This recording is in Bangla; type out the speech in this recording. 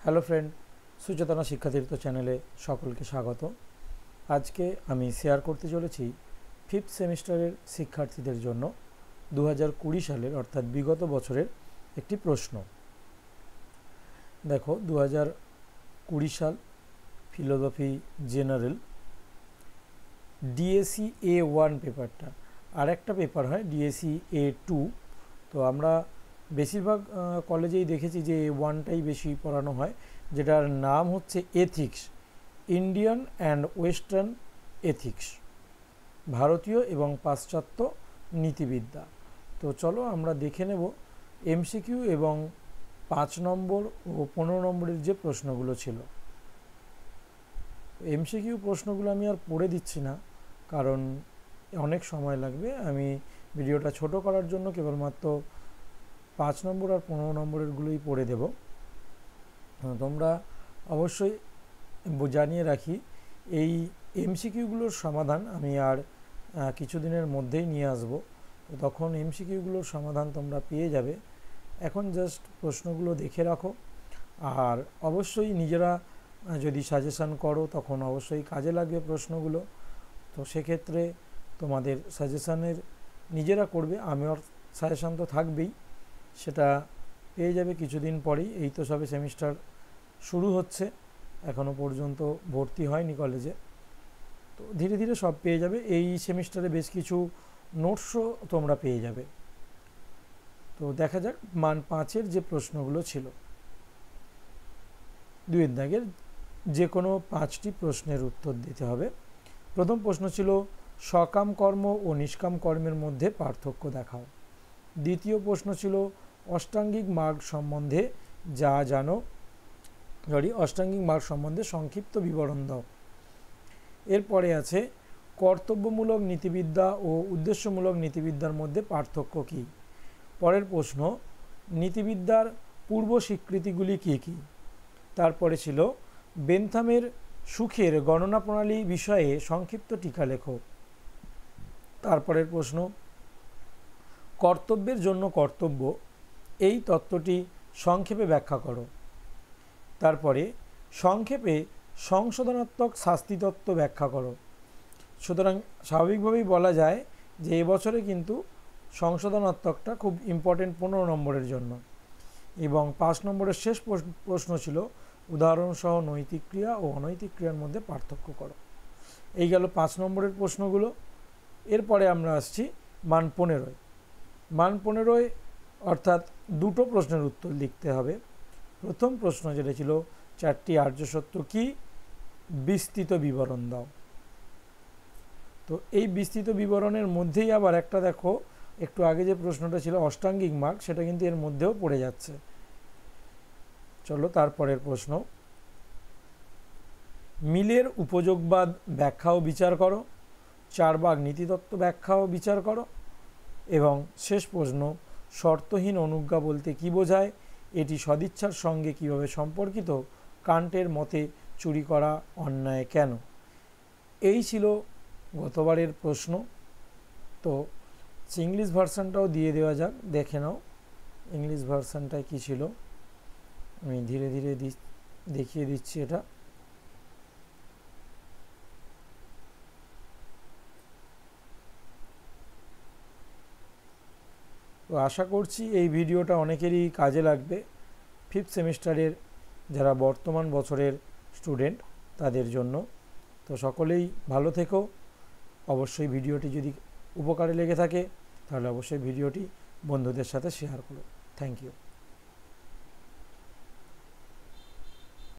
হ্যালো ফ্রেন্ড, সুচেতনা শিক্ষাতীর্থ চ্যানেলে সকলকে স্বাগত। আজকে আমি শেয়ার করতে চলেছি ফিফথ সেমিস্টারের শিক্ষার্থীদের জন্য 2020 সালের অর্থাৎ বিগত বছরের একটি প্রশ্ন। দেখো, 2020 সাল ফিলোসফি জেনারেল ডিএসসি A1 পেপারটা, আর একটা পেপার হয় ডিএসসি A2। তো আমরা বেশিরভাগ কলেজেই দেখেছি যে A1টাই বেশি পড়ানো হয়, যেটার নাম হচ্ছে ethics, Indian and western ethics, ভারতীয় এবং পাশ্চাত্য নীতিবিদ্যা। তো চলো আমরা দেখে নেব এমসিকিউ এবং 5 নম্বর ও 15 নম্বরের যে প্রশ্নগুলো ছিল। এমসিকিউ প্রশ্নগুলো আমি আর পড়ে দিচ্ছি না, কারণ অনেক সময় লাগবে। আমি ভিডিওটা ছোট করার জন্য কেবলমাত্র 5 নম্বর আর 15 নম্বরেরগুলোই পড়ে দেব। তোমরা অবশ্যই জানিয়ে রাখি, এই এমসিকিউগুলোর সমাধান আমি আর কিছুদিনের মধ্যেই নিয়ে আসব। তো তখন এমসিকিউগুলোর সমাধান তোমরা পেয়ে যাবে। এখন জাস্ট প্রশ্নগুলো দেখে রাখো, আর অবশ্যই নিজেরা যদি সাজেশান করো তখন অবশ্যই কাজে লাগবে প্রশ্নগুলো। তো সেক্ষেত্রে তোমাদের সাজেশানের নিজেরা করবে, আমার সাজেশান তো থাকবেই, সেটা পেয়ে যাবে কিছুদিন পরেই। এই তো সবে সেমিস্টার শুরু হচ্ছে, এখনও পর্যন্ত ভর্তি হয়নি কলেজে, তো ধীরে ধীরে সব পেয়ে যাবে। এই সেমিস্টারে বেশ কিছু নোটসও তোমরা পেয়ে যাবে। তো দেখা যাক মান 5-এর যে প্রশ্নগুলো ছিল। 2 দাগের যে কোনো 5টি প্রশ্নের উত্তর দিতে হবে। প্রথম প্রশ্ন ছিল সকাম কর্ম ও নিষ্কাম কর্মের মধ্যে পার্থক্য দেখাও। দ্বিতীয় প্রশ্ন ছিল অষ্টাঙ্গিক মার্গ সম্বন্ধে অষ্টাঙ্গিক মার্গ সম্বন্ধে সংক্ষিপ্ত বিবরণ দাও। এরপরে আছে কর্তব্যমূলক নীতিবিদ্যা ও উদ্দেশ্যমূলক নীতিবিদ্যার মধ্যে পার্থক্য কী। পরের প্রশ্ন নীতিবিদ্যার পূর্ব স্বীকৃতিগুলি কী কী। তারপরে ছিল বেন্থামের সুখের গণনা প্রণালী বিষয়ে সংক্ষিপ্ত টিকা লেখো। তারপরের প্রশ্ন কর্তব্যের জন্য কর্তব্য, এই তত্ত্বটি সংক্ষেপে ব্যাখ্যা করো। তারপরে সংক্ষেপে সংশোধনাত্মক শাস্তিতত্ত্ব ব্যাখ্যা করো। সুতরাং স্বাভাবিকভাবেই বলা যায় যে এবছরে কিন্তু সংশোধনাত্মকটা খুব ইম্পর্টেন্ট 15 নম্বরের জন্য। এবং 5 নম্বরের শেষ প্রশ্ন ছিল উদাহরণসহ নৈতিক ক্রিয়া ও অনৈতিক ক্রিয়ার মধ্যে পার্থক্য করো। এই গেল 5 নম্বরের প্রশ্নগুলো। এরপরে আমরা আসছি মান 15। মান 15 অর্থাৎ দুটো প্রশ্নের উত্তর লিখতে হবে। প্রথম প্রশ্ন যেটা ছিল 4টি আর্য সত্য কি, বিস্তৃত বিবরণ দাও। তো এই বিস্তৃত বিবরণের মধ্যেই আবার একটা দেখো, একটু আগে যে প্রশ্নটা ছিল অষ্টাঙ্গিক মার্গ, সেটা কিন্তু এর মধ্যেও পড়ে যাচ্ছে। চলো তারপরের প্রশ্ন মিলের উপযোগবাদ ব্যাখ্যা ও বিচার করো। 4 ভাগ নীতিতত্ত্ব ব্যাখ্যা ও বিচার করো। এবং শেষ প্রশ্ন শর্তহীন অনুজ্ঞা বলতে কি বোঝায়, এটি সদিচ্ছার সঙ্গে কিভাবে সম্পর্কিত, কান্টের মতে চুরি করা অন্যায় কেন। এই ছিল গতবারের প্রশ্ন। তো ইংলিশ ভার্সানটাও দিয়ে দেওয়া যাক, দেখে নাও ইংলিশ ভার্সানটায় কী ছিল। আমি ধীরে ধীরে দেখিয়ে দিচ্ছি এটা। তো আশা করছি এই ভিডিওটা অনেকেরই কাজে লাগবে, ফিফথ সেমিস্টারের যারা বর্তমান বছরের স্টুডেন্ট তাদের জন্য। তো সকলেই ভালো থেকো। অবশ্যই ভিডিওটি যদি উপকারে লেগে থাকে তাহলে অবশ্যই ভিডিওটি বন্ধুদের সাথে শেয়ার করো। Thank you.